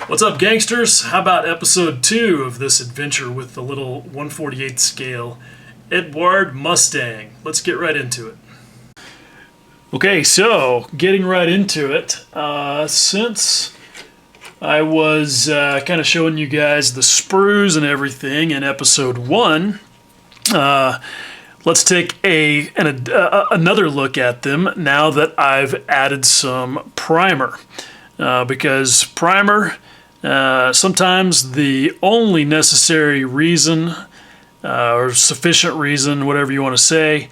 What's up, gangsters? How about episode 2 of this adventure with the little 1/48 scale Eduard Mustang? Let's get right into it. Okay, so getting right into it, since I was kind of showing you guys the sprues and everything in episode 1, let's take another look at them now that I've added some primer. Because primer, sometimes the only necessary reason or sufficient reason, whatever you want to say,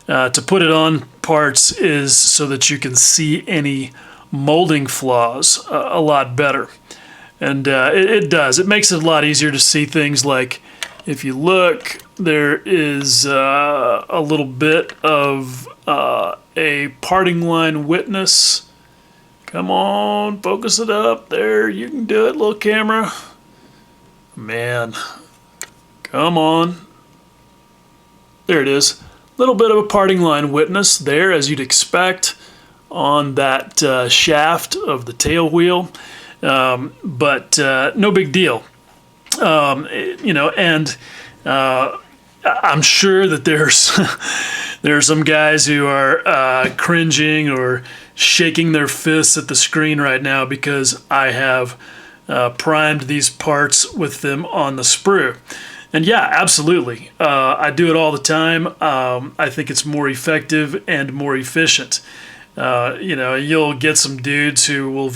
to put it on parts is so that you can see any molding flaws a lot better. And it does. It makes it a lot easier to see things like, if you look, there is a little bit of a parting line witness. Come on, focus it up. There, you can do it, little camera. Man, come on. There it is. Little bit of a parting line witness there, as you'd expect on that shaft of the tail wheel. But no big deal. And I'm sure that there are some guys who are cringing or shaking their fists at the screen right now because I have primed these parts with them on the sprue. And yeah, absolutely. I do it all the time. I think it's more effective and more efficient. You'll get some dudes who will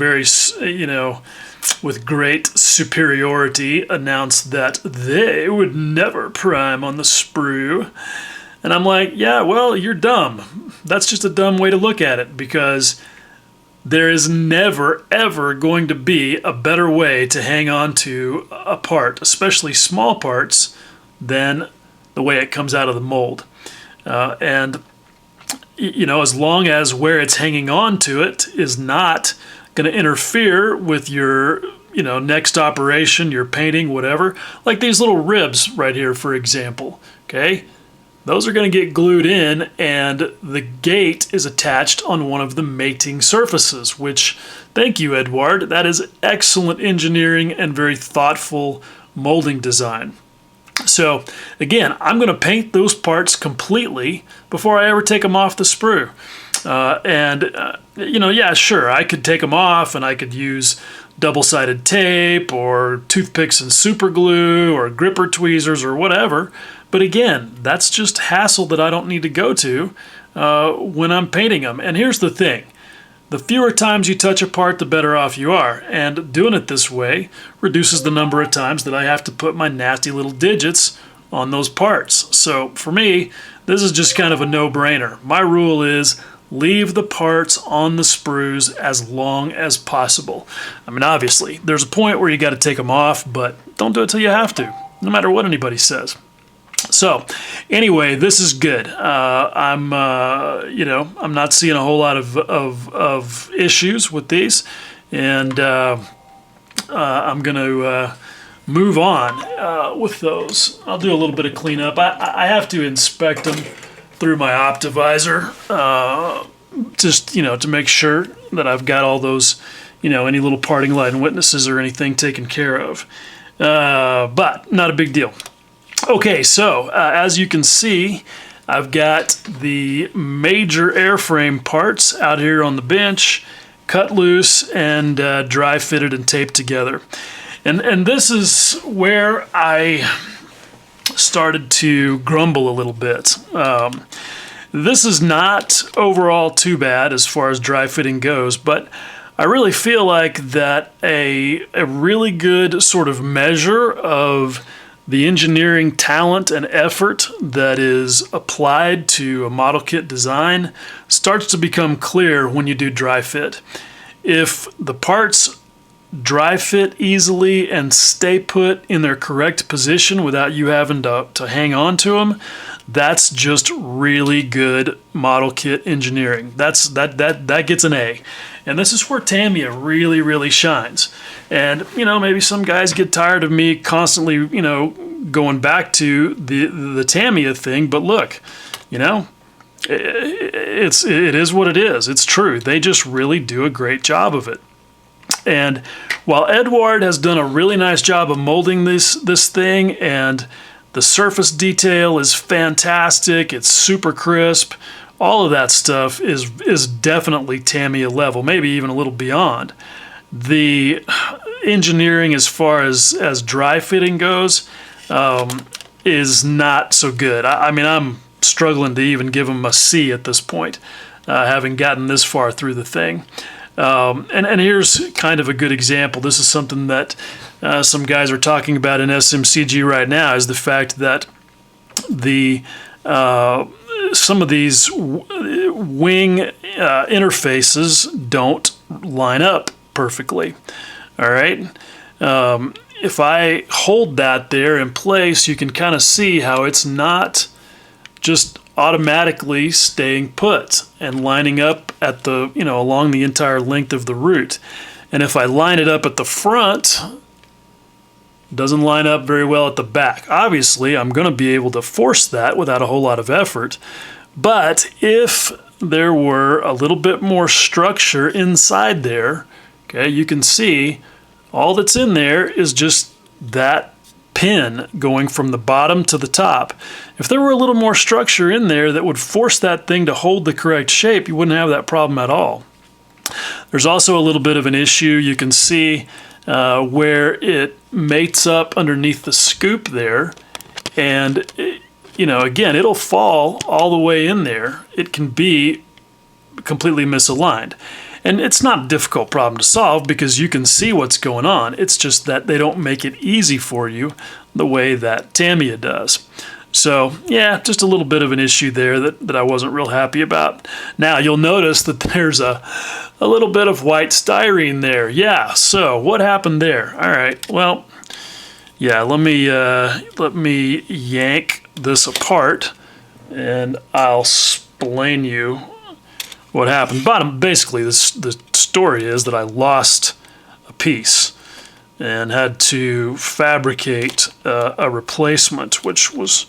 with great superiority announce that they would never prime on the sprue. And I'm like, yeah, well, you're dumb. That's just a dumb way to look at it, because there is never, ever going to be a better way to hang on to a part, especially small parts, than the way it comes out of the mold. As long as where it's hanging on to it is not going to interfere with your next operation, your painting, whatever, like these little ribs right here, for example, okay? Those are going to get glued in, and the gate is attached on one of the mating surfaces, which, thank you, Eduard, that is excellent engineering and very thoughtful molding design. So, again, I'm going to paint those parts completely before I ever take them off the sprue. Yeah, sure, I could take them off and I could use double-sided tape or toothpicks and super glue or gripper tweezers or whatever. But again, that's just hassle that I don't need to go to when I'm painting them. And here's the thing. The fewer times you touch a part, the better off you are. And doing it this way reduces the number of times that I have to put my nasty little digits on those parts. So for me, this is just kind of a no-brainer. My rule is leave the parts on the sprues as long as possible. I mean, obviously, there's a point where you got to take them off, but don't do it till you have to, no matter what anybody says. So, anyway, this is good. I'm not seeing a whole lot of issues with these, and I'm going to move on with those. I'll do a little bit of cleanup. I have to inspect them through my Optivisor, just to make sure that I've got all those, any little parting line witnesses or anything taken care of. But not a big deal. Okay, so as you can see, I've got the major airframe parts out here on the bench, cut loose and dry fitted and taped together. And this is where I started to grumble a little bit. This is not overall too bad as far as dry fitting goes, but I really feel like that a really good sort of measure of the engineering talent and effort that is applied to a model kit design starts to become clear when you do dry fit. If the parts dry fit easily and stay put in their correct position without you having to hang on to them, that's just really good model kit engineering. That gets an A. And this is where Tamiya really, really shines. And, maybe some guys get tired of me constantly, going back to the Tamiya thing, but look, it is what it is. It's true. They just really do a great job of it. And while Eduard has done a really nice job of molding this thing, and the surface detail is fantastic, it's super crisp, all of that stuff is definitely Tamiya level, maybe even a little beyond. The engineering as far as dry fitting goes is not so good. I mean, I'm struggling to even give them a C at this point, having gotten this far through the thing. And here's kind of a good example. This is something that some guys are talking about in SMCG right now, is the fact that the some of these wing interfaces don't line up perfectly. All right. If I hold that there in place, you can kind of see how it's not just automatically staying put and lining up at the, along the entire length of the root. And if I line it up at the front, it doesn't line up very well at the back. Obviously, I'm going to be able to force that without a whole lot of effort. But if there were a little bit more structure inside there, okay, you can see all that's in there is just that pin going from the bottom to the top. If there were a little more structure in there that would force that thing to hold the correct shape, you wouldn't have that problem at all. There's also a little bit of an issue. You can see where it mates up underneath the scoop there, and again, it'll fall all the way in there. It can be completely misaligned. And it's not a difficult problem to solve because you can see what's going on. It's just that they don't make it easy for you the way that Tamiya does. So, yeah, just a little bit of an issue there that I wasn't real happy about. Now, you'll notice that there's a little bit of white styrene there. Yeah, so what happened there? All right, well, yeah, let me yank this apart, and I'll explain you what happened. Basically, the story is that I lost a piece and had to fabricate a replacement, which was,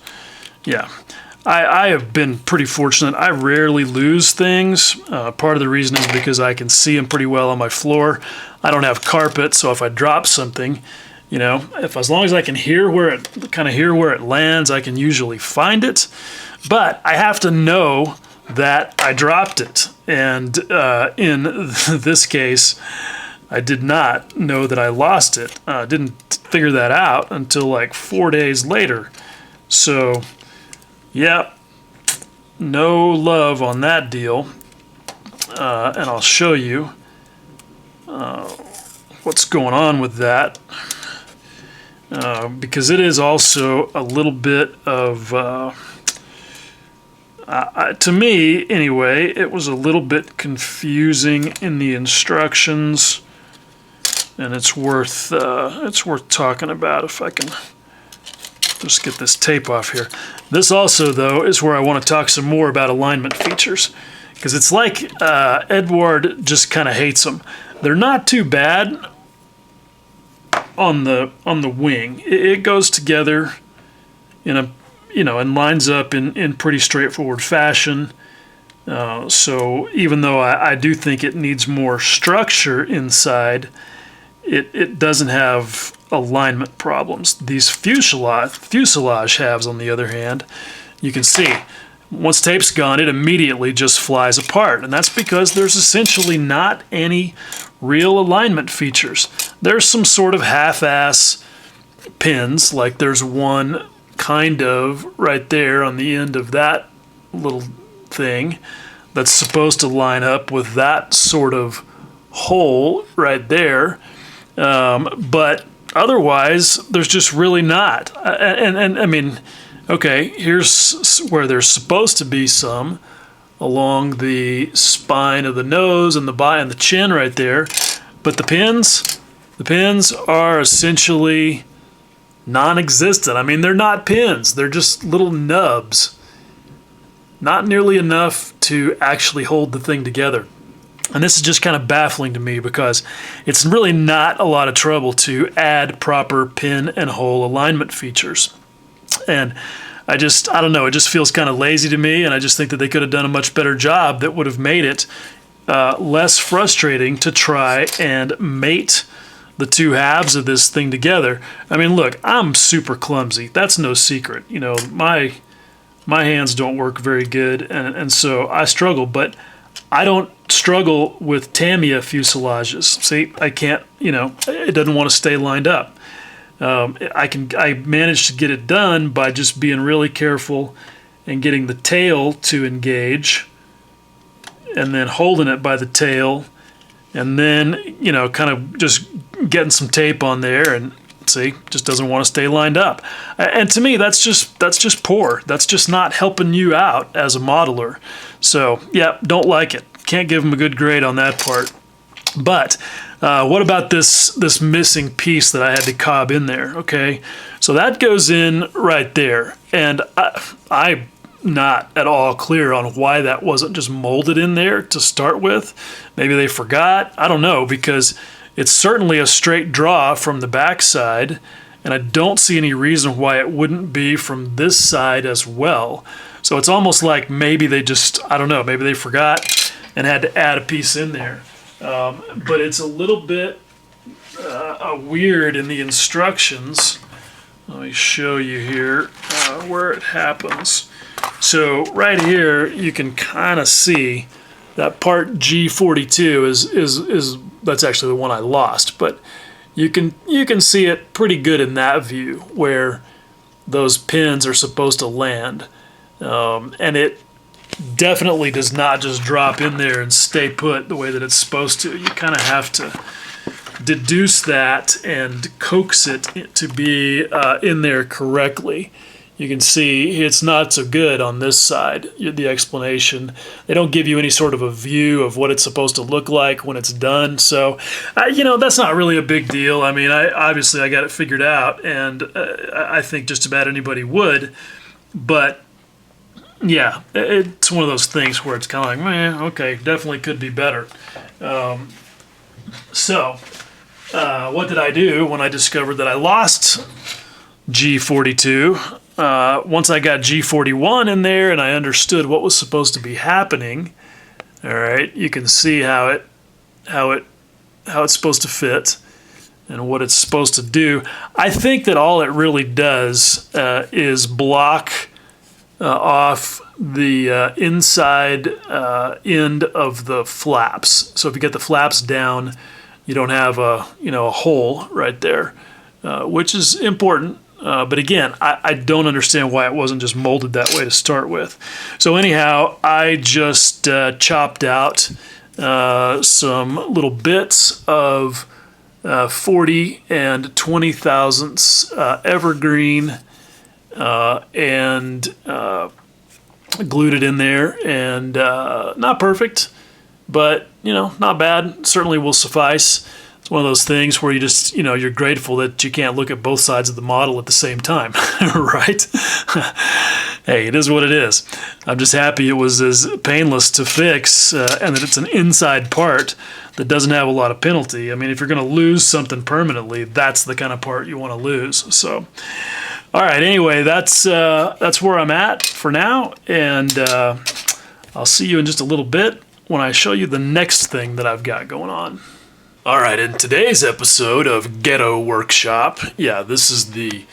yeah. I have been pretty fortunate. I rarely lose things. Part of the reason is because I can see them pretty well on my floor. I don't have carpet, so if I drop something, as long as I can hear where it lands, I can usually find it. But I have to know that I dropped it, and in this case, I did not know that I lost it. Didn't figure that out until like 4 days later. So, yeah, no love on that deal. And I'll show you what's going on with that, because it is also a little bit of... to me, anyway, it was a little bit confusing in the instructions, and it's worth talking about if I can just get this tape off here. This also, though, is where I want to talk some more about alignment features, because it's like Eduard just kind of hates them. They're not too bad on the wing. It goes together in a and lines up in pretty straightforward fashion. So even though I do think it needs more structure inside, it doesn't have alignment problems. These fuselage halves, on the other hand, you can see once tape's gone, it immediately just flies apart. And that's because there's essentially not any real alignment features. There's some sort of half-ass pins, like there's one kind of right there on the end of that little thing that's supposed to line up with that sort of hole right there, but otherwise there's just really not. And I mean, okay, here's where there's supposed to be some along the spine of the nose and the chin right there, but the pins are essentially non-existent. I mean, they're not pins. They're just little nubs. Not nearly enough to actually hold the thing together. And this is just kind of baffling to me because it's really not a lot of trouble to add proper pin and hole alignment features. And I don't know, it just feels kind of lazy to me, and I just think that they could have done a much better job that would have made it less frustrating to try and mate the two halves of this thing together. I mean, look, I'm super clumsy. That's no secret. You know, my hands don't work very good, and so I struggle, but I don't struggle with Tamiya fuselages. See, I can't, you know, it doesn't want to stay lined up. I managed to get it done by just being really careful and getting the tail to engage and then holding it by the tail and then, you know, kind of just getting some tape on there and see, just doesn't want to stay lined up. And to me, that's just poor. That's just not helping you out as a modeler. So, yeah, don't like it. Can't give them a good grade on that part. But what about this missing piece that I had to cob in there? Okay, so that goes in right there, and I'm not at all clear on why that wasn't just molded in there to start with. Maybe they forgot. I don't know, because it's certainly a straight draw from the back side, and I don't see any reason why it wouldn't be from this side as well. So it's almost like maybe they just, I don't know, maybe they forgot and had to add a piece in there. But it's a little bit weird in the instructions. Let me show you here where it happens. So right here, you can kind of see that part G42 is that's actually the one I lost, but you can see it pretty good in that view where those pins are supposed to land, and it definitely does not just drop in there and stay put the way that it's supposed to. You kind of have to deduce that and coax it to be in there correctly. You can see it's not so good on this side, the explanation. They don't give you any sort of a view of what it's supposed to look like when it's done. So, you know, that's not really a big deal. I mean, obviously I got it figured out, and I think just about anybody would. But yeah, it's one of those things where it's kind of like, man, okay, definitely could be better. So, what did I do when I discovered that I lost G42? Once I got G41 in there and I understood what was supposed to be happening, all right, you can see how it's supposed to fit and what it's supposed to do. I think that all it really does is block off the inside end of the flaps. So if you get the flaps down, you don't have a hole right there, which is important. But again, I don't understand why it wasn't just molded that way to start with. So anyhow, I just chopped out some little bits of 40 and 20 thousandths evergreen and glued it in there, and not perfect, but not bad. Certainly will suffice. It's one of those things where you just you're grateful that you can't look at both sides of the model at the same time, right? Hey, it is what it is. I'm just happy it was as painless to fix, and that it's an inside part that doesn't have a lot of penalty. I mean, if you're going to lose something permanently, that's the kind of part you want to lose. So, all right. Anyway, that's where I'm at for now, and I'll see you in just a little bit when I show you the next thing that I've got going on. All right, in today's episode of Ghetto Workshop, yeah, this is the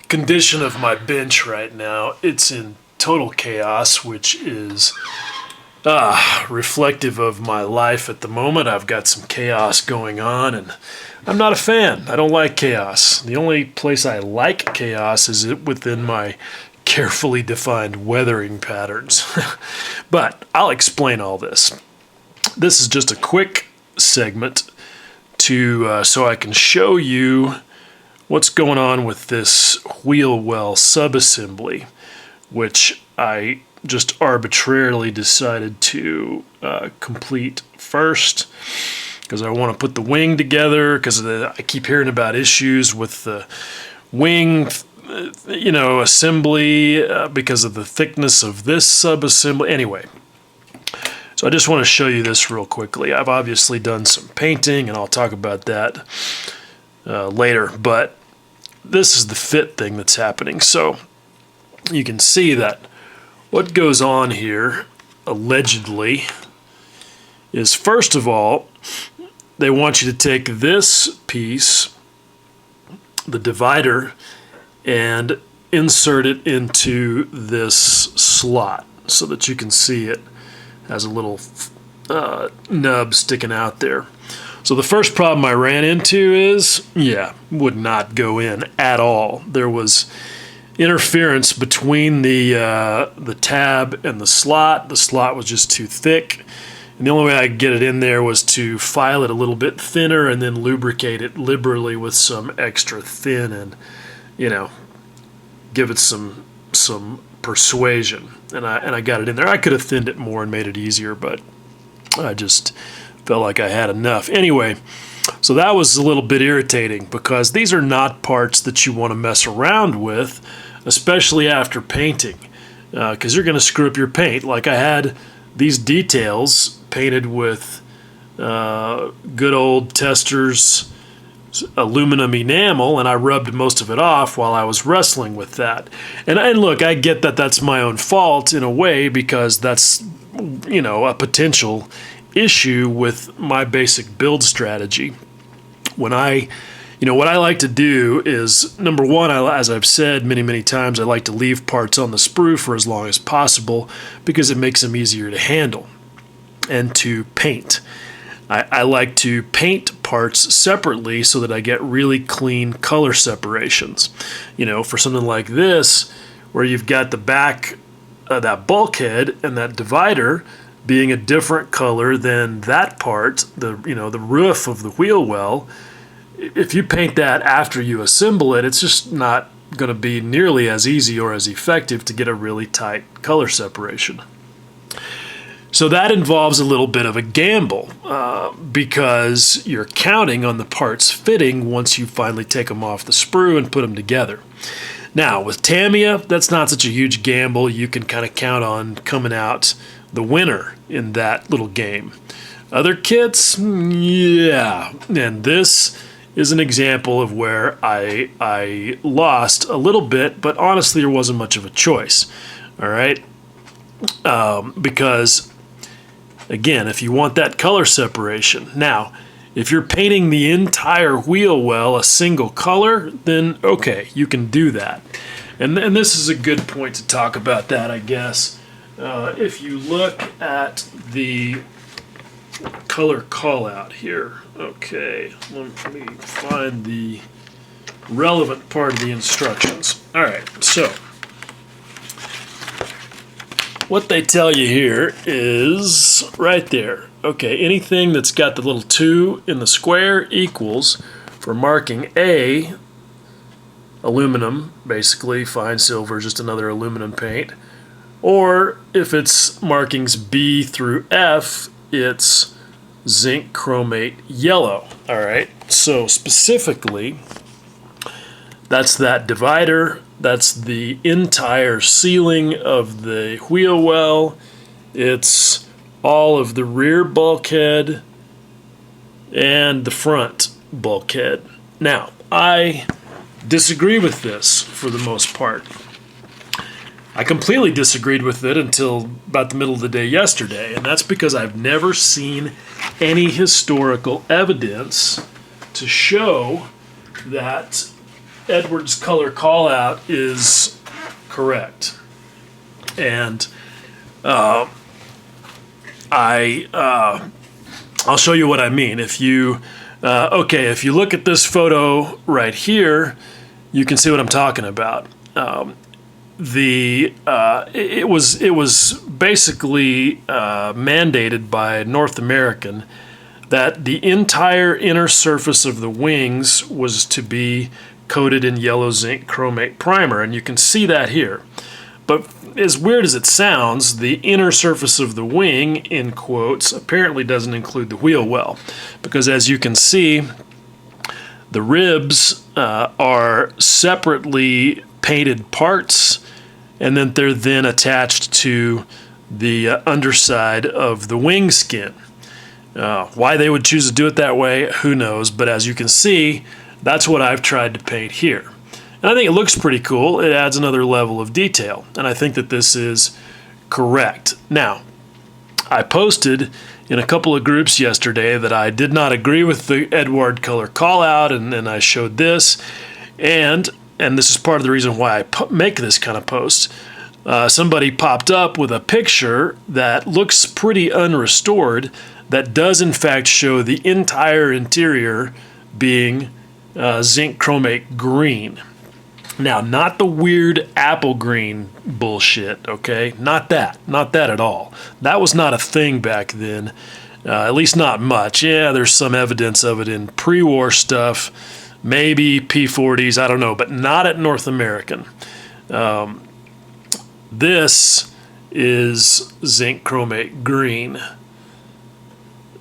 condition of my bench right now. It's in total chaos, which is reflective of my life at the moment. I've got some chaos going on, and I'm not a fan. I don't like chaos. The only place I like chaos is within my carefully defined weathering patterns. But I'll explain all this. This is just a quick segment so I can show you what's going on with this wheel well subassembly, which I just arbitrarily decided to complete first because I want to put the wing together, because I keep hearing about issues with the wing assembly because of the thickness of this subassembly. Anyway, so I just want to show you this real quickly. I've obviously done some painting, and I'll talk about that later, but this is the fit thing that's happening. So you can see that what goes on here, allegedly, is, first of all, they want you to take this piece, the divider, and insert it into this slot so that you can see it has a little nub sticking out there. So the first problem I ran into is, would not go in at all. There was interference between the tab and the slot. The slot was just too thick. And the only way I could get it in there was to file it a little bit thinner and then lubricate it liberally with some extra thin and, give it some persuasion. And I got it in there. I could have thinned it more and made it easier, but I just felt like I had enough. Anyway, so that was a little bit irritating because these are not parts that you want to mess around with, especially after painting, because you're going to screw up your paint. Like I had these details painted with good old Tester's aluminum enamel, and I rubbed most of it off while I was wrestling with that. And look, I get that that's my own fault in a way, because that's a potential issue with my basic build strategy. When what I like to do is, number one, as I've said many times, I like to leave parts on the sprue for as long as possible because it makes them easier to handle and to paint. I like to paint parts separately so that I get really clean color separations. For something like this, where you've got the back of that bulkhead and that divider being a different color than that part, the roof of the wheel well, if you paint that after you assemble it, it's just not going to be nearly as easy or as effective to get a really tight color separation. So that involves a little bit of a gamble because you're counting on the parts fitting once you finally take them off the sprue and put them together. Now, with Tamiya, that's not such a huge gamble. You can kind of count on coming out the winner in that little game. Other kits, yeah. And this is an example of where I lost a little bit, but honestly, there wasn't much of a choice. All right? Because again, if you want that color separation. Now, if you're painting the entire wheel well a single color, then okay, you can do that. And this is a good point to talk about that, I guess. If you look at the color call out here, okay, let me find the relevant part of the instructions. All right, so what they tell you here is right there. Okay, anything that's got the little 2 in the square equals, for marking A, aluminum, basically, fine silver, just another aluminum paint. Or if it's markings B through F, it's zinc chromate yellow. All right, so specifically, that's that divider. That's the entire ceiling of the wheel well. It's all of the rear bulkhead and the front bulkhead. Now, I disagree with this for the most part. I completely disagreed with it until about the middle of the day yesterday, and that's because I've never seen any historical evidence to show that Edward's color call-out is correct. And I'll show you what I mean. If you look at this photo right here, you can see what I'm talking about. It was basically mandated by North American that the entire inner surface of the wings was to be coated in yellow zinc chromate primer, and you can see that here. But as weird as it sounds, the inner surface of the wing, in quotes, apparently doesn't include the wheel well, because as you can see, the ribs are separately painted parts, and then they're then attached to the underside of the wing skin. Why they would choose to do it that way, who knows, but as you can see, that's what I've tried to paint here. And I think it looks pretty cool. It adds another level of detail, and I think that this is correct. Now, I posted in a couple of groups yesterday that I did not agree with the Eduard color call out, and then I showed this, and this is part of the reason why I make this kind of post. Somebody popped up with a picture that looks pretty unrestored that does in fact show the entire interior being zinc chromate green. Now, not the weird apple green bullshit, okay? Not that at all. That was not a thing back then, at least not much. Yeah, there's some evidence of it in pre-war stuff, maybe P40s, I don't know, but not at North American. This is zinc chromate green.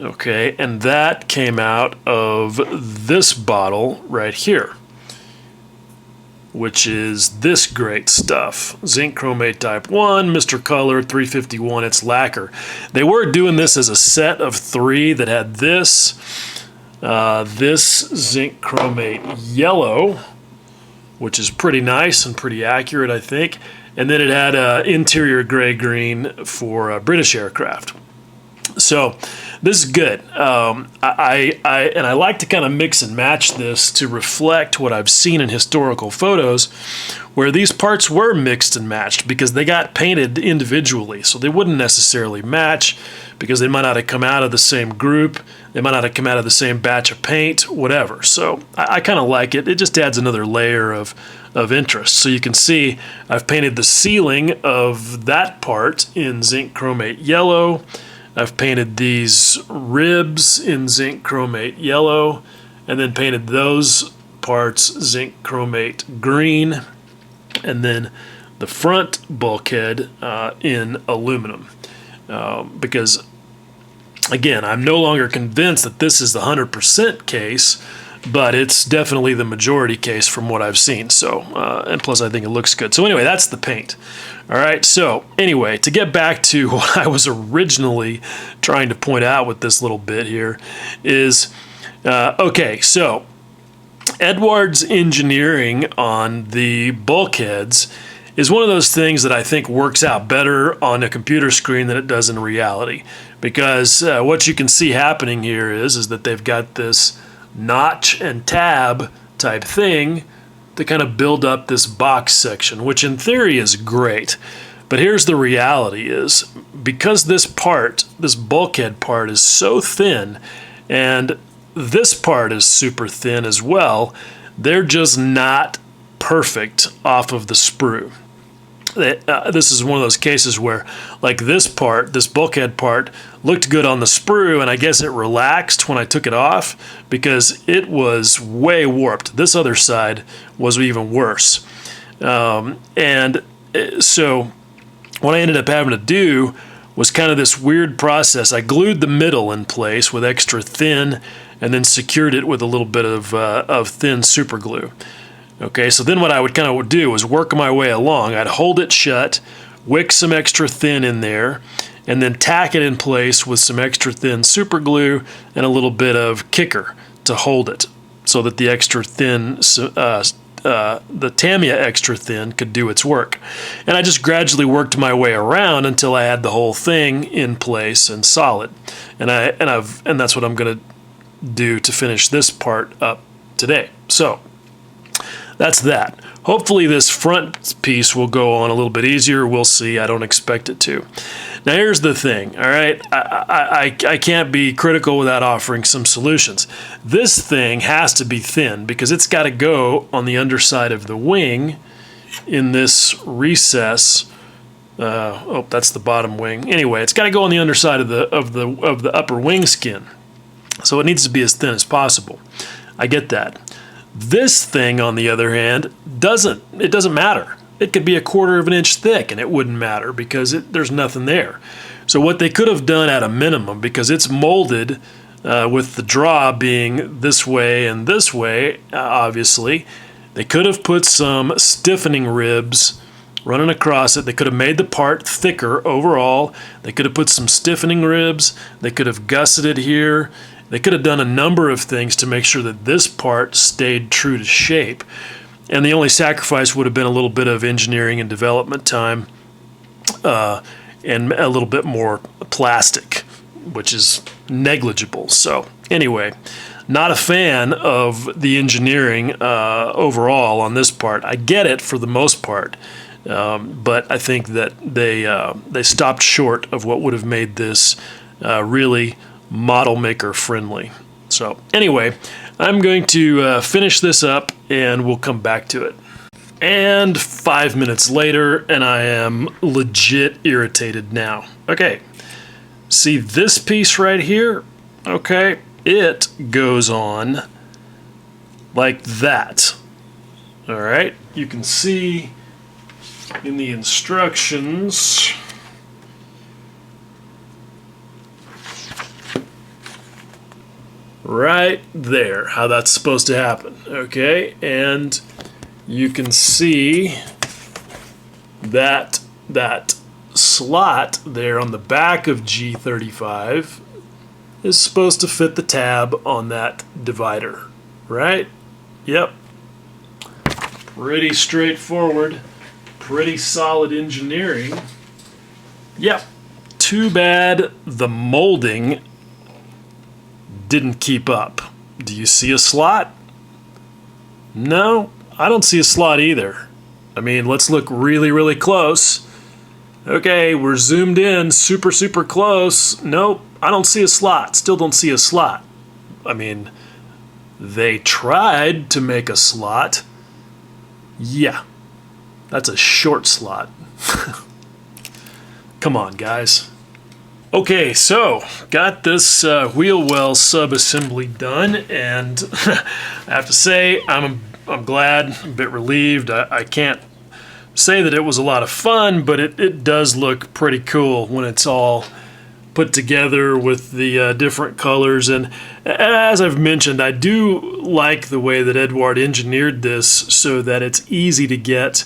Okay, and that came out of this bottle right here, which is this great stuff. Zinc Chromate Type 1, Mr. Color, 351, it's lacquer. They were doing this as a set of 3 that had this Zinc Chromate Yellow, which is pretty nice and pretty accurate, I think. And then it had interior gray-green for British aircraft. So this is good. I like to kind of mix and match this to reflect what I've seen in historical photos where these parts were mixed and matched because they got painted individually. So they wouldn't necessarily match because they might not have come out of the same group. They might not have come out of the same batch of paint, whatever. So I kind of like it. It just adds another layer of interest. So you can see I've painted the ceiling of that part in zinc chromate yellow. I've painted these ribs in zinc chromate yellow, and then painted those parts zinc chromate green, and then the front bulkhead in aluminum. Because, again, I'm no longer convinced that this is the 100% case, but it's definitely the majority case from what I've seen. So, and plus I think it looks good. So anyway, that's the paint. All right, so anyway, to get back to what I was originally trying to point out with this little bit here is, okay, so Eduard's engineering on the bulkheads is one of those things that I think works out better on a computer screen than it does in reality. Because what you can see happening here is that they've got this notch and tab type thing to kind of build up this box section, which in theory is great. But here's the reality is, because this part, this bulkhead part is so thin, and this part is super thin as well, they're just not perfect off of the sprue. This is one of those cases where, like this part, this bulkhead part, looked good on the sprue, and I guess it relaxed when I took it off because it was way warped. This other side was even worse. And so what I ended up having to do was kind of this weird process. I glued the middle in place with extra thin and then secured it with a little bit of thin super glue. Okay, so then what I would kind of do was work my way along. I'd hold it shut, wick some extra thin in there, and then tack it in place with some extra thin super glue and a little bit of kicker to hold it so that the extra thin, the Tamiya extra thin could do its work. And I just gradually worked my way around until I had the whole thing in place and solid. And that's what I'm going to do to finish this part up today. So that's that. Hopefully this front piece will go on a little bit easier. We'll see. I don't expect it to. Now here's the thing, all right? I can't be critical without offering some solutions. This thing has to be thin because it's got to go on the underside of the wing in this recess. Oh, that's the bottom wing. Anyway, it's got to go on the underside of the upper wing skin. So it needs to be as thin as possible. I get that. This thing, on the other hand, doesn't matter. It could be 1/4 of an inch thick and it wouldn't matter because there's nothing there. So what they could have done at a minimum, because it's molded with the draw being this way and this way, obviously, they could have put some stiffening ribs running across it. They could have made the part thicker overall. They could have put some stiffening ribs. They could have gusseted here. They could have done a number of things to make sure that this part stayed true to shape. And the only sacrifice would have been a little bit of engineering and development time. and a little bit more plastic, which is negligible. So anyway, not a fan of the engineering overall on this part. I get it for the most part, but I think that they stopped short of what would have made this really model maker friendly. So anyway, I'm going to finish this up and we'll come back to it. And 5 minutes later, and I am legit irritated now. Okay, see this piece right here? Okay, it goes on like that. All right, you can see in the instructions right there how that's supposed to happen. Okay, and you can see that slot there on the back of G35 is supposed to fit the tab on that divider, right? Yep. Pretty straightforward, pretty solid engineering. Yep. Too bad the molding didn't keep up. Do you see a slot? No, I don't see a slot either. I mean, let's look really, really close. Okay, we're zoomed in super, super close. Nope, I don't see a slot. Still don't see a slot. I mean, they tried to make a slot. Yeah, that's a short slot. Come on, guys. Okay, so got this wheel well sub-assembly done, and I have to say I'm glad, a bit relieved. I can't say that it was a lot of fun, but it does look pretty cool when it's all put together with the different colors. And as I've mentioned, I do like the way that Eduard engineered this so that it's easy to get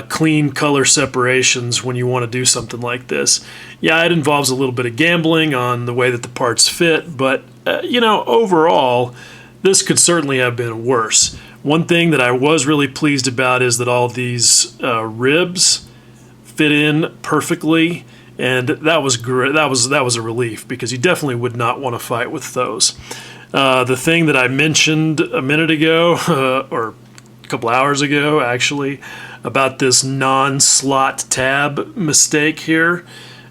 clean color separations when you want to do something like this. Yeah, it involves a little bit of gambling on the way that the parts fit, but you know, overall, this could certainly have been worse. One thing that I was really pleased about is that all these ribs fit in perfectly, and that was great. That was a relief, because you definitely would not want to fight with those. The thing that I mentioned a minute ago, or a couple hours ago actually, about this non-slot tab mistake here,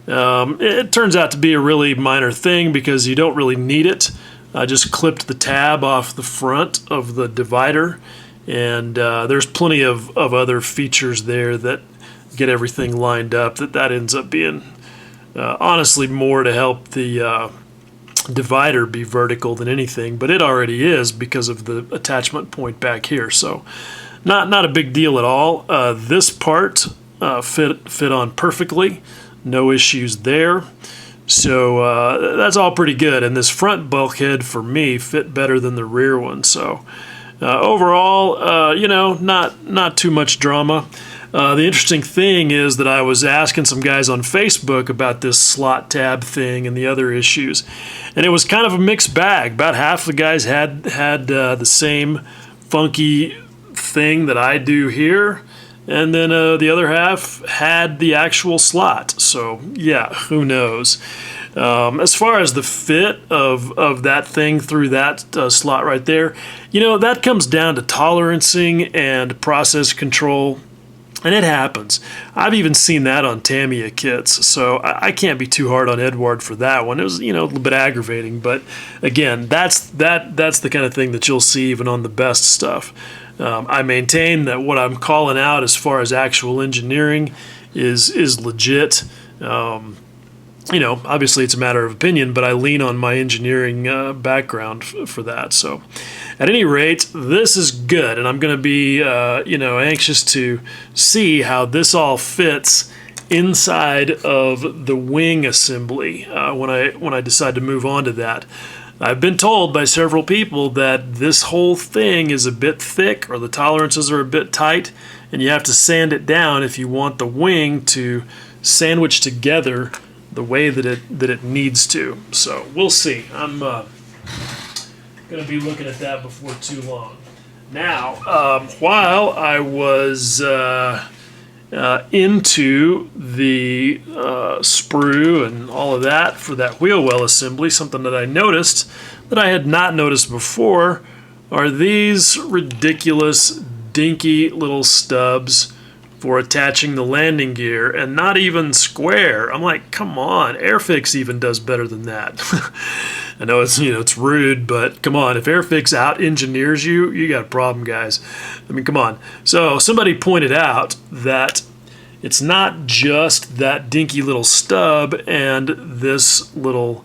it turns out to be a really minor thing because you don't really need it. I just clipped the tab off the front of the divider, and there's plenty of other features there that get everything lined up. That ends up being honestly more to help the divider be vertical than anything, but it already is because of the attachment point back here. So not a big deal at all. This part fit on perfectly, no issues there. So that's all pretty good, and this front bulkhead for me fit better than the rear one. So overall, you know, not too much drama. The interesting thing is that I was asking some guys on Facebook about this slot tab thing and the other issues, and it was kind of a mixed bag. About half the guys had the same funky thing that I do here, and then the other half had the actual slot. So yeah, who knows? As far as the fit of that thing through that slot right there, you know, that comes down to tolerancing and process control, and it happens. I've even seen that on Tamiya kits, so I can't be too hard on Eduard for that one. It was, you know, a little bit aggravating, but again, that's the kind of thing that you'll see even on the best stuff. I maintain that what I'm calling out as far as actual engineering is legit. You know, obviously it's a matter of opinion, but I lean on my engineering background for that. So at any rate, this is good, and I'm going to be, you know, anxious to see how this all fits inside of the wing assembly when I decide to move on to that. I've been told by several people that this whole thing is a bit thick, or the tolerances are a bit tight, and you have to sand it down if you want the wing to sandwich together the way that it needs to. So we'll see. I'm going to be looking at that before too long. Now, while I was into the sprue and all of that for that wheel well assembly. Something that I noticed that I had not noticed before are these ridiculous dinky little stubs for attaching the landing gear, and not even square. I'm like, come on, Airfix even does better than that. I know it's rude, but come on, if Airfix out engineers you, you got a problem, guys. I mean, come on. So somebody pointed out that it's not just that dinky little stub and this little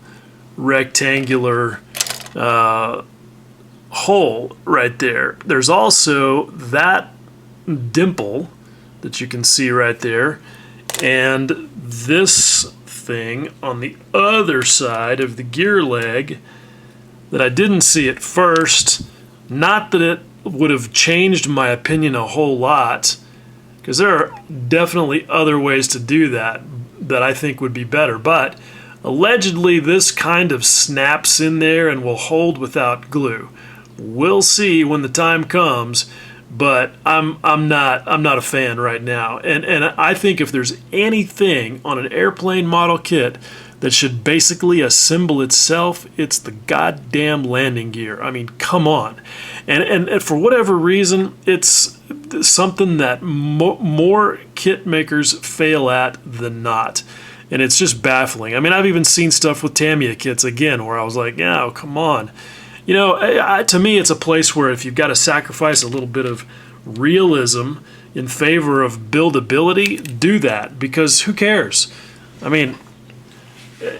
rectangular hole right there. There's also that dimple that you can see right there, and this thing on the other side of the gear leg that I didn't see at first. Not that it would have changed my opinion a whole lot, because there are definitely other ways to do that that I think would be better, but allegedly this kind of snaps in there and will hold without glue. We'll see when the time comes, but I'm not a fan right now. And I think if there's anything on an airplane model kit that should basically assemble itself, it's the goddamn landing gear. I mean, come on. And for whatever reason, it's something that more kit makers fail at than not. And it's just baffling. I mean, I've even seen stuff with Tamiya kits again where I was like, yeah, come on. You know, to me, it's a place where if you've got to sacrifice a little bit of realism in favor of buildability, do that, because who cares? I mean,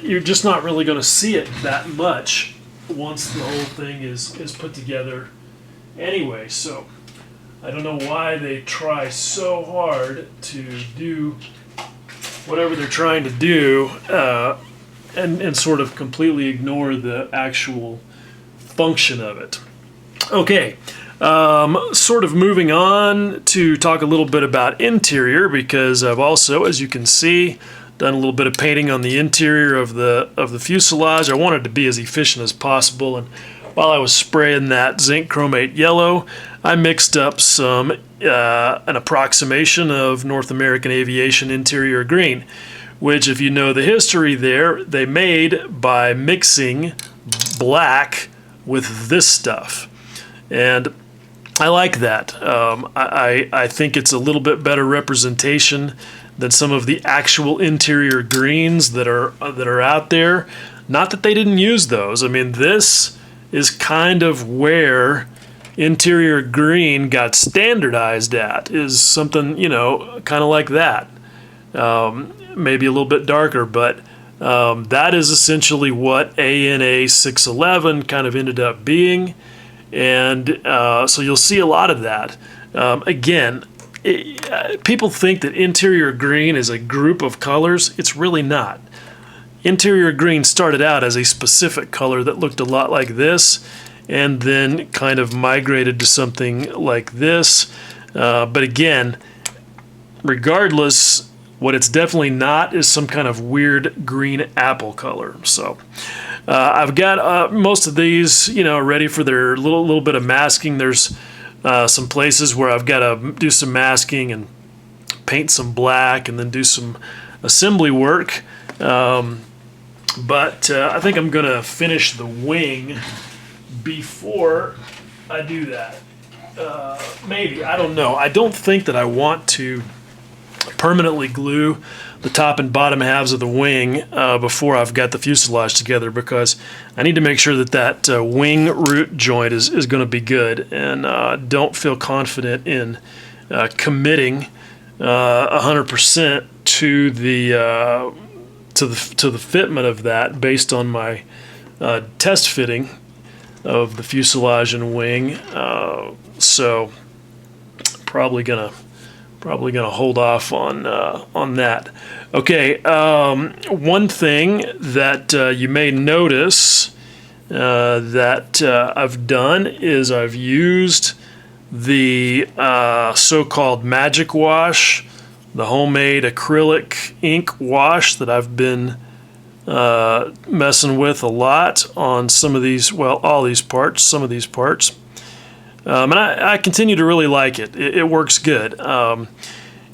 you're just not really going to see it that much once the whole thing is put together anyway. So I don't know why they try so hard to do whatever they're trying to do and sort of completely ignore the actual function of it. Okay, sort of moving on to talk a little bit about interior, because I've also, as you can see, done a little bit of painting on the interior of the fuselage. I wanted to be as efficient as possible, and while I was spraying that Zinc Chromate yellow, I mixed up some an approximation of North American Aviation interior green, which, if you know the history there, they made by mixing black with this stuff, and I like that. I think it's a little bit better representation than some of the actual interior greens that are out there. Not that they didn't use those. I mean, this is kind of where interior green got standardized at, is something, you know, kind of like that. Maybe a little bit darker, but that is essentially what ANA 611 kind of ended up being, and so you'll see a lot of that. Again, people think that interior green is a group of colors. It's really not. Interior green started out as a specific color that looked a lot like this, and then kind of migrated to something like this. But again, regardless, what it's definitely not is some kind of weird green apple color. So I've got most of these, you know, ready for their little bit of masking. There's some places where I've got to do some masking and paint some black and then do some assembly work. But I think I'm going to finish the wing before I do that. Maybe, I don't know. I don't think that I want to permanently glue the top and bottom halves of the wing before I've got the fuselage together, because I need to make sure that wing root joint is going to be good, and don't feel confident in committing 100% to the fitment of that based on my test fitting of the fuselage and wing. So probably gonna hold off on that. Okay, one thing that you may notice that I've done is I've used the so-called magic wash, the homemade acrylic ink wash that I've been messing with a lot on some of these, well, all these parts, some of these parts. And I continue to really like it. It works good.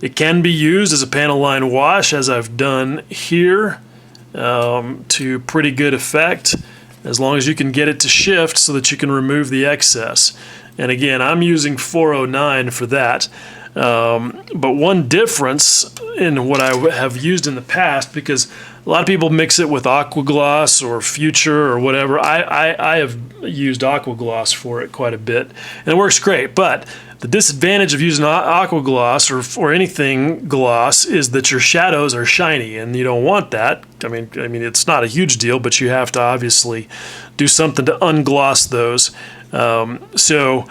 It can be used as a panel line wash, as I've done here, to pretty good effect, as long as you can get it to shift so that you can remove the excess. And again, I'm using 409 for that. But one difference in what I have used in the past, because a lot of people mix it with Aqua Gloss or Future or whatever. I have used Aqua Gloss for it quite a bit, and it works great. But the disadvantage of using Aqua Gloss or anything gloss is that your shadows are shiny, and you don't want that. I mean, it's not a huge deal, but you have to obviously do something to ungloss those. So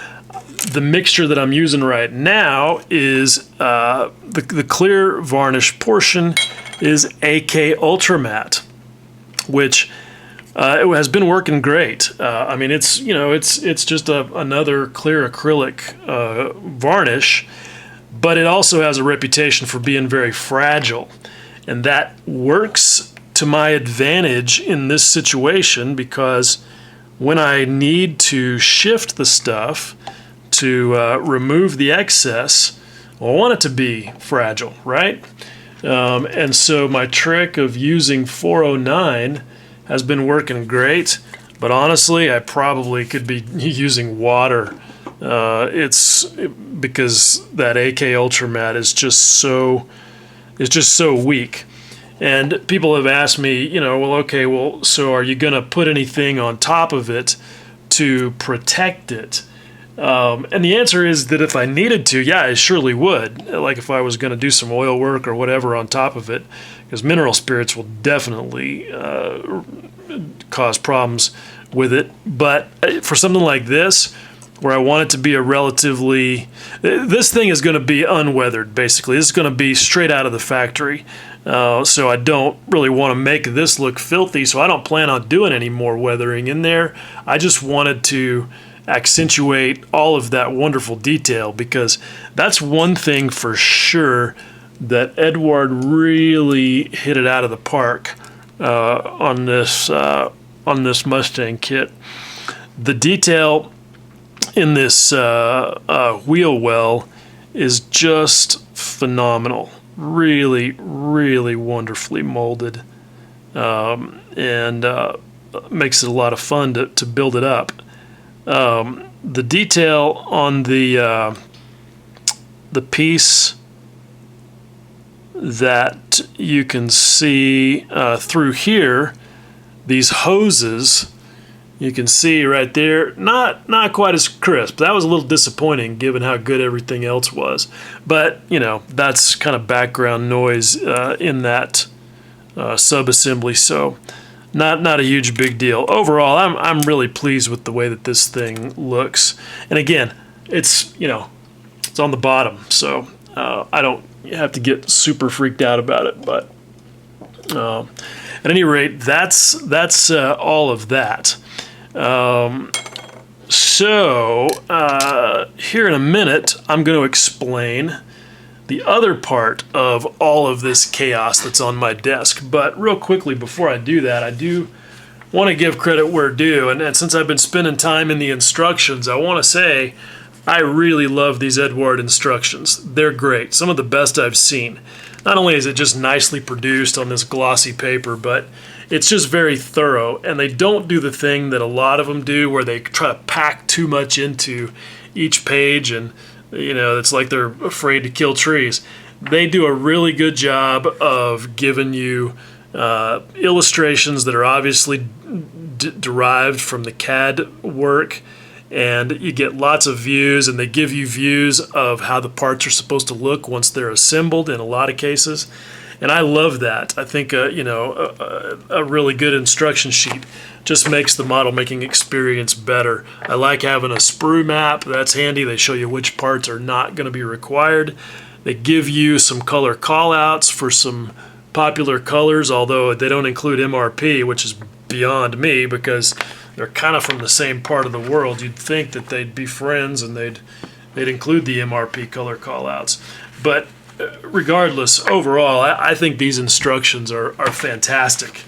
the mixture that I'm using right now is the clear varnish portion is AK Ultra Matte, which it has been working great. I mean, it's just another clear acrylic varnish, but it also has a reputation for being very fragile, and that works to my advantage in this situation, because when I need to shift the stuff to remove the excess, well, I want it to be fragile, right? And so my trick of using 409 has been working great, but honestly, I probably could be using water. It's because that AK Ultra Matte is just so weak. And people have asked me, well, okay, well, so are you going to put anything on top of it to protect it? And the answer is that if I needed to, yeah, I surely would. Like if I was going to do some oil work or whatever on top of it, because mineral spirits will definitely cause problems with it. But for something like this, where I want it to be this thing is going to be unweathered, basically. This is going to be straight out of the factory. So I don't really want to make this look filthy, so I don't plan on doing any more weathering in there. I just wanted to accentuate all of that wonderful detail, because that's one thing for sure that Eduard really hit it out of the park on this Mustang kit. The detail in this wheel well is just phenomenal. Really, really wonderfully molded, and makes it a lot of fun to build it up. The detail on the piece that you can see through here, these hoses, you can see right there, not quite as crisp. That was a little disappointing given how good everything else was. But, that's kind of background noise in that sub-assembly, so not a huge big deal. Overall, I'm really pleased with the way that this thing looks. And again, it's on the bottom, so I don't have to get super freaked out about it. But at any rate, that's all of that. So here in a minute, I'm going to explain the other part of all of this chaos that's on my desk. But real quickly, before I do that, I do want to give credit where due. And since I've been spending time in the instructions, I want to say I really love these Eduard instructions. They're great. Some of the best I've seen. Not only is it just nicely produced on this glossy paper, but it's just very thorough. And they don't do the thing that a lot of them do, where they try to pack too much into each page, and it's like they're afraid to kill trees. They do a really good job of giving you illustrations that are obviously derived from the CAD work, and you get lots of views, and they give you views of how the parts are supposed to look once they're assembled in a lot of cases. And I love that. I think a really good instruction sheet just makes the model making experience better. I like having a sprue map. That's handy. They show you which parts are not going to be required. They give you some color callouts for some popular colors, although they don't include MRP, which is beyond me because they're kind of from the same part of the world. You'd think that they'd be friends and they'd include the MRP color callouts. But regardless, overall, I think these instructions are fantastic.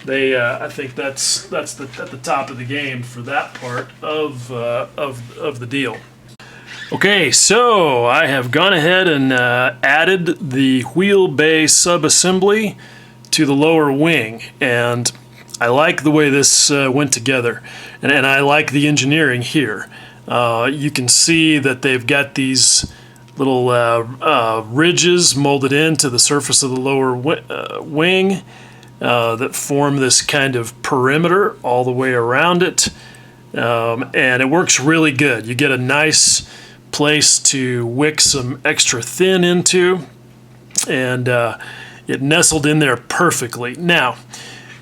I think that's at the top of the game for that part of the deal. Okay, so I have gone ahead and added the wheel bay subassembly to the lower wing, and I like the way this went together, and I like the engineering here. You can see that they've got these little ridges molded into the surface of the lower wing that form this kind of perimeter all the way around it, and it works really good. You get a nice place to wick some extra thin into, and it nestled in there perfectly. Now,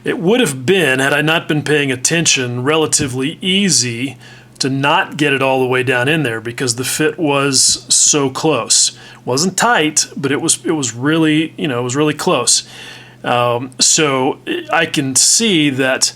it would have been, had I not been paying attention, relatively easy to not get it all the way down in there because the fit was so close. It wasn't tight, but it was really, it was really close. So I can see that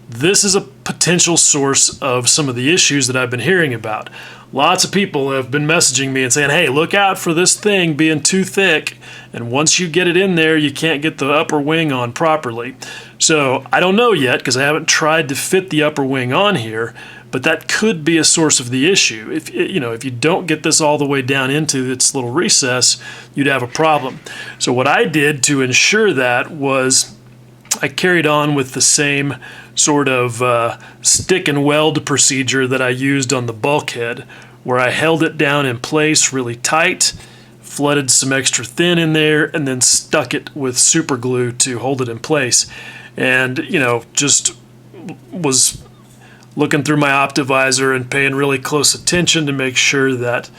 this is a potential source of some of the issues that I've been hearing about. Lots of people have been messaging me and saying, hey, look out for this thing being too thick, and once you get it in there, you can't get the upper wing on properly. So I don't know yet because I haven't tried to fit the upper wing on here, but that could be a source of the issue. If you don't get this all the way down into its little recess, you'd have a problem. So what I did to ensure that was I carried on with the same sort of stick and weld procedure that I used on the bulkhead, where I held it down in place really tight, flooded some extra thin in there, and then stuck it with super glue to hold it in place. And, just was looking through my optivisor and paying really close attention to make sure that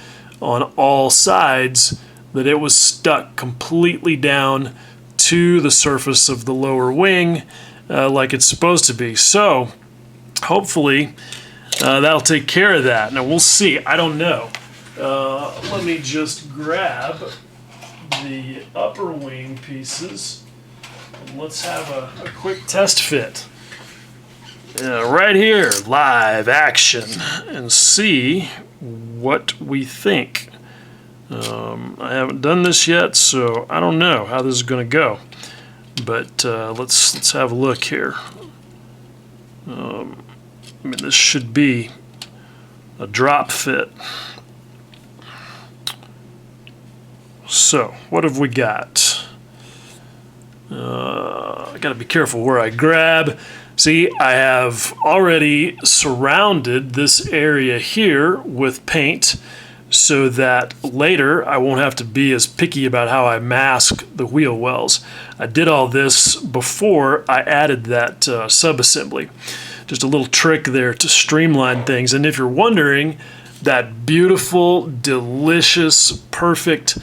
on all sides that it was stuck completely down to the surface of the lower wing like it's supposed to be. So hopefully that'll take care of that. Now we'll see. I don't know. Let me just grab the upper wing pieces and let's have a quick test fit. Right here, live action, and see what we think. I haven't done this yet, so I don't know how this is going to go. But let's have a look here. This should be a drop fit. So, what have we got? I got to be careful where I grab. See, I have already surrounded this area here with paint so that later I won't have to be as picky about how I mask the wheel wells. I did all this before I added that subassembly. Just a little trick there to streamline things. And if you're wondering, that beautiful, delicious, perfect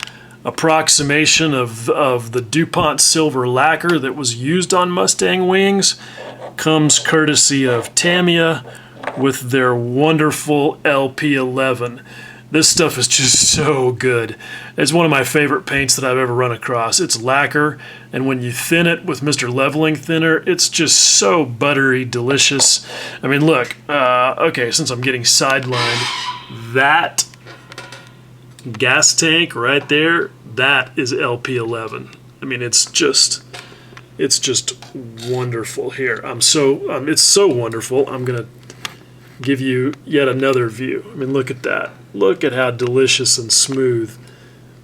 approximation of the DuPont silver lacquer that was used on Mustang wings comes courtesy of Tamiya with their wonderful LP11. This stuff is just so good. It's one of my favorite paints that I've ever run across. It's lacquer, and when you thin it with Mr. Leveling Thinner, it's just so buttery, delicious. I mean, look, okay, since I'm getting sidelined, that gas tank right there, that is LP11. I mean, it's just wonderful here. It's so wonderful. I'm gonna give you yet another view. I mean, look at that. Look at how delicious and smooth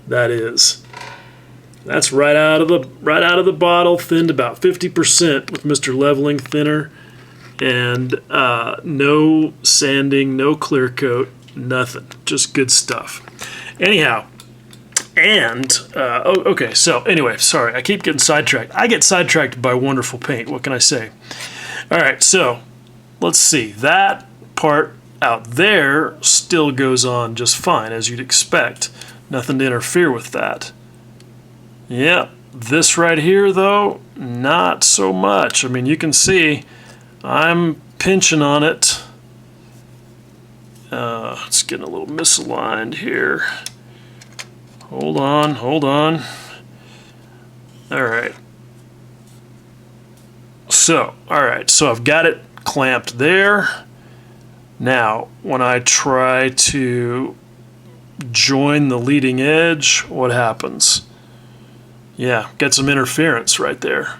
that is. That's right out of the bottle, thinned about 50% with Mr. Leveling Thinner, and no sanding, no clear coat, nothing. Just good stuff. Anyhow, and okay. So anyway, sorry, I keep getting sidetracked. I get sidetracked by wonderful paint. What can I say? All right, so let's see. That part out there still goes on just fine, as you'd expect. Nothing to interfere with that. Yeah, this right here, though, not so much. I mean, you can see I'm pinching on it. It's getting a little misaligned here. Hold on. All right. So I've got it clamped there. Now, when I try to join the leading edge, what happens? Yeah, get some interference right there.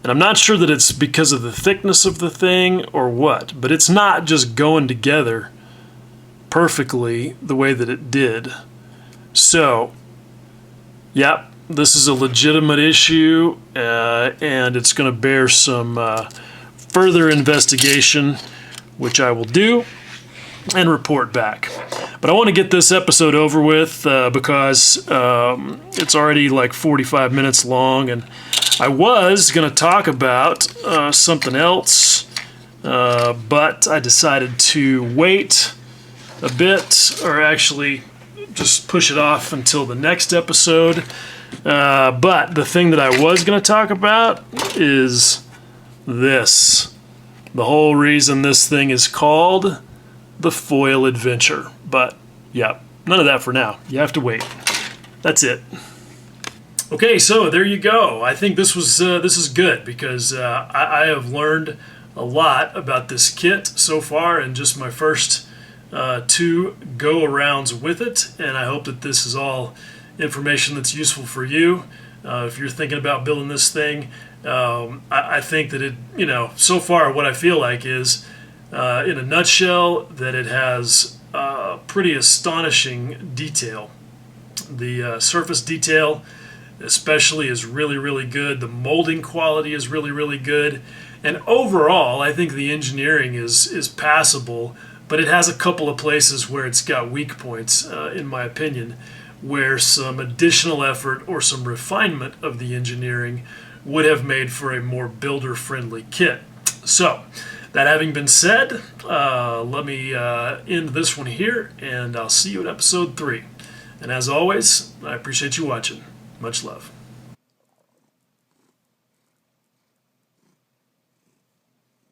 And I'm not sure that it's because of the thickness of the thing or what, but it's not just going together perfectly the way that it did. So, yep, this is a legitimate issue, and it's going to bear some further investigation, which I will do and report back. But I want to get this episode over with because it's already like 45 minutes long, and I was going to talk about something else, but I decided to wait a bit, or actually just push it off until the next episode. But the thing that I was going to talk about is this. The whole reason this thing is called the Foil Adventure. But yeah, none of that for now. You have to wait. That's it. Okay, so there you go. I think this is good because I have learned a lot about this kit so far in just my first 2 go-arounds with it, and I hope that this is all information that's useful for you. If you're thinking about building this thing, I think that it, so far what I feel like is, in a nutshell, that it has pretty astonishing detail. The surface detail especially is really, really good. The molding quality is really, really good. And overall, I think the engineering is passable, but it has a couple of places where it's got weak points, in my opinion, where some additional effort or some refinement of the engineering would have made for a more builder-friendly kit. So, that having been said, let me end this one here, and I'll see you in episode 3. And as always, I appreciate you watching. Much love.